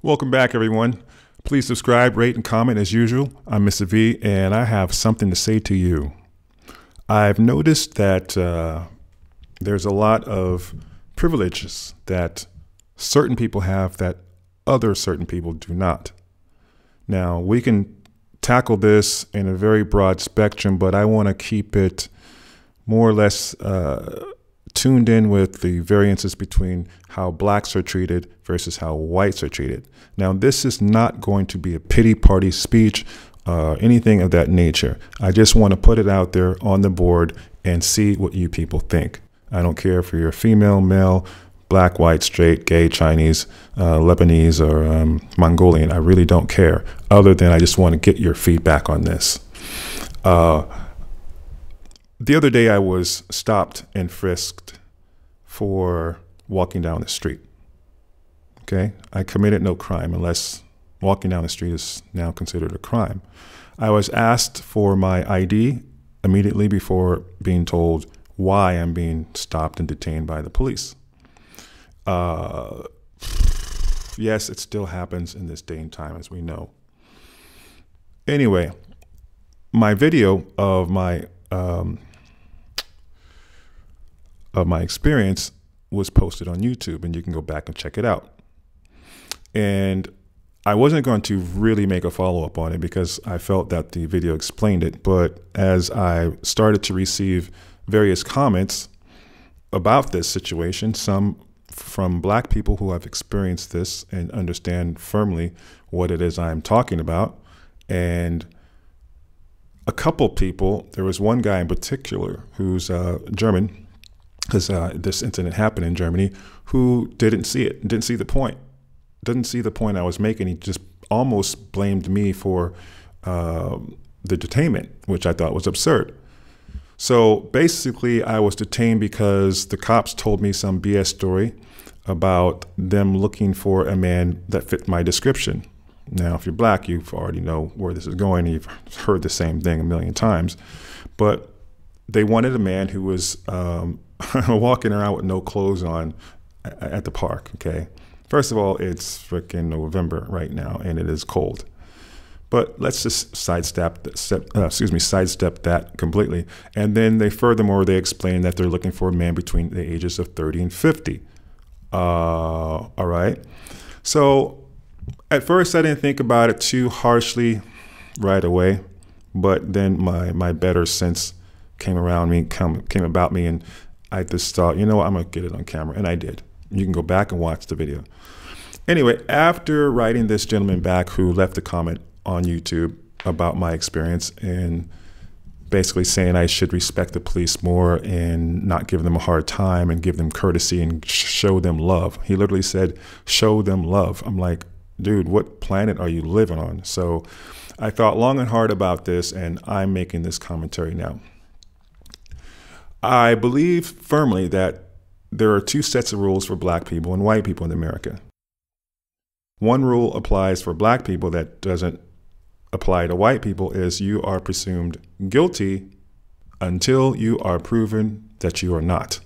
Welcome back, everyone. Please subscribe, rate, and comment as usual. I'm Mr. V, and I have something to say to you. I've noticed that there's a lot of privileges that certain people have that other certain people do not. Now, we can tackle this in a very broad spectrum, but I want to keep it more or less tuned in with the variances between how blacks are treated versus how whites are treated. Now, this is not going to be a pity party speech, anything of that nature. I just want to put it out there on the board and see what you people think. I don't care if you're female, male, black, white, straight, gay, Chinese, Lebanese, or Mongolian. I really don't care, other than I just want to get your feedback on this. The other day I was stopped and frisked for walking down the street. Okay, I committed no crime unless walking down the street is now considered a crime. I was asked for my ID immediately before being told why I'm being stopped and detained by the police. Yes, it still happens in this day and time, as we know. Anyway, my video of my experience was posted on YouTube, and you can go back and check it out. And I wasn't going to really make a follow-up on it because I felt that the video explained it. But as I started to receive various comments about this situation, some from black people who have experienced this and understand firmly what it is I'm talking about, and a couple people, there was one guy in particular who's German, because this incident happened in Germany, who didn't see it, didn't see the point I was making. He just almost blamed me for the detainment, which I thought was absurd. So basically, I was detained because the cops told me some BS story about them looking for a man that fit my description. Now, if you're black, you already know where this is going. You've heard the same thing a million times. But they wanted a man who was walking around with no clothes on at the park, okay? First of all, it's freaking November right now, and it is cold. But let's just sidestep that completely. And then furthermore, they explain that they're looking for a man between the ages of 30 and 50. All right. So at first, I didn't think about it too harshly right away, but then my better sense came about me, and I just thought, you know what, I'm gonna get it on camera, and I did. You can go back and watch the video. Anyway, after writing this gentleman back who left a comment on YouTube about my experience and basically saying I should respect the police more and not give them a hard time and give them courtesy and show them love. He literally said, show them love. I'm like, dude, what planet are you living on? So I thought long and hard about this, and I'm making this commentary now. I believe firmly that there are two sets of rules for black people and white people in America. One rule applies for black people that doesn't apply to white people, is you are presumed guilty until you are proven that you are not.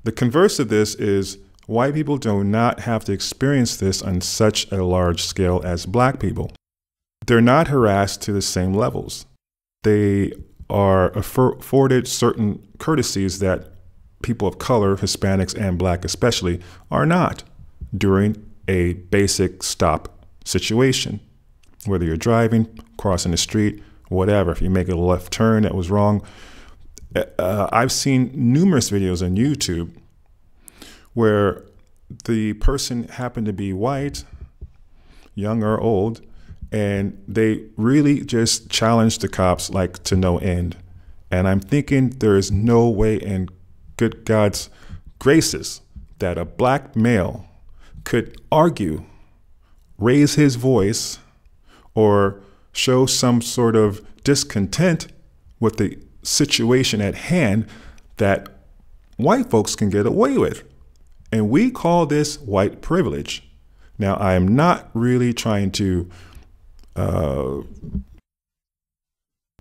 The converse of this is white people do not have to experience this on such a large scale as black people. They're not harassed to the same levels. They are afforded certain courtesies that people of color, Hispanics and black especially, are not during a basic stop situation. Whether you're driving, crossing the street, whatever, if you make a left turn that was wrong. I've seen numerous videos on YouTube where the person happened to be white, young or old, and they really just challenged the cops like to no end. And I'm thinking there is no way in good God's graces that a black male could argue, raise his voice, or show some sort of discontent with the situation at hand that white folks can get away with. And we call this white privilege. Now, I am not really trying to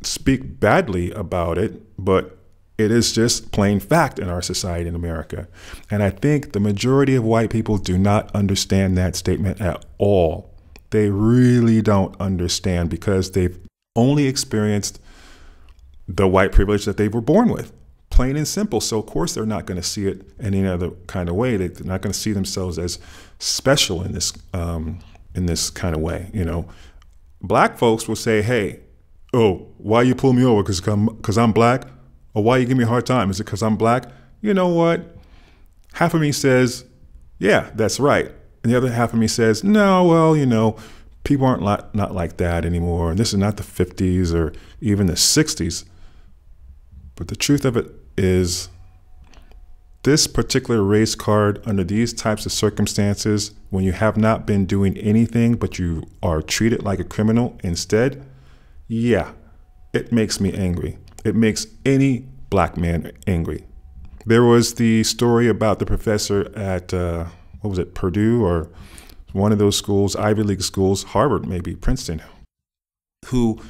speak badly about it, but It is just plain fact in our society in America. And I think the majority of white people do not understand that statement at all. They really don't understand because they've only experienced the white privilege that they were born with, plain and simple. So of course they're not going to see it any other kind of way. They're not going to see themselves as special in this kind of way. You know, black folks will say, "Hey, oh, why you pull me over? Because I'm black? Or why you give me a hard time? Is it because I'm black?" You know what? Half of me says, yeah, that's right. And the other half of me says, no, well, you know, people aren't not like that anymore. And this is not the 50s or even the 60s. But the truth of it is, this particular race card under these types of circumstances, when you have not been doing anything but you are treated like a criminal instead, yeah, it makes me angry. It makes any black man angry. There was the story about the professor at, what was it, Purdue or one of those schools, Ivy League schools, Harvard maybe, Princeton, who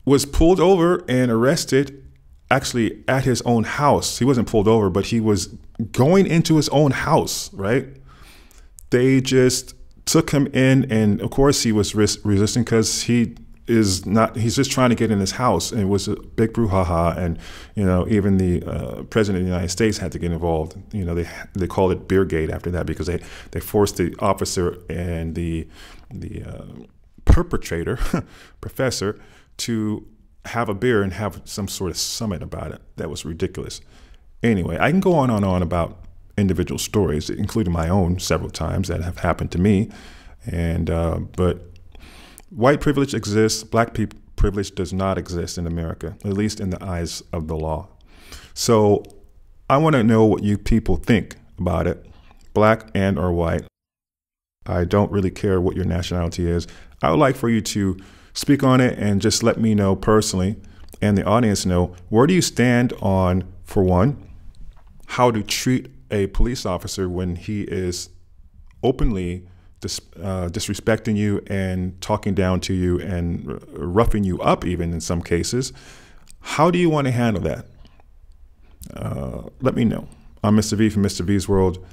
was pulled over and arrested actually at his own house. He wasn't pulled over, but he was going into his own house, right? They just took him in, and of course he was resisting because he's just trying to get in his house, and it was a big brouhaha. And you know, even the president of the United States had to get involved. You know, they called it Beergate after that, because they forced the officer and the perpetrator, professor, to have a beer and have some sort of summit about it. That was ridiculous. Anyway, I can go on and on about individual stories, including my own several times that have happened to me, and but. White privilege exists. Black privilege does not exist in America, at least in the eyes of the law. So I want to know what you people think about it, black and or white. I don't really care what your nationality is. I would like for you to speak on it and just let me know personally, and the audience know, where do you stand on, for one, how to treat a police officer when he is openly disrespecting you and talking down to you and roughing you up, even in some cases. How do you want to handle that? Let me know. I'm Mr. V from MrVeesworld.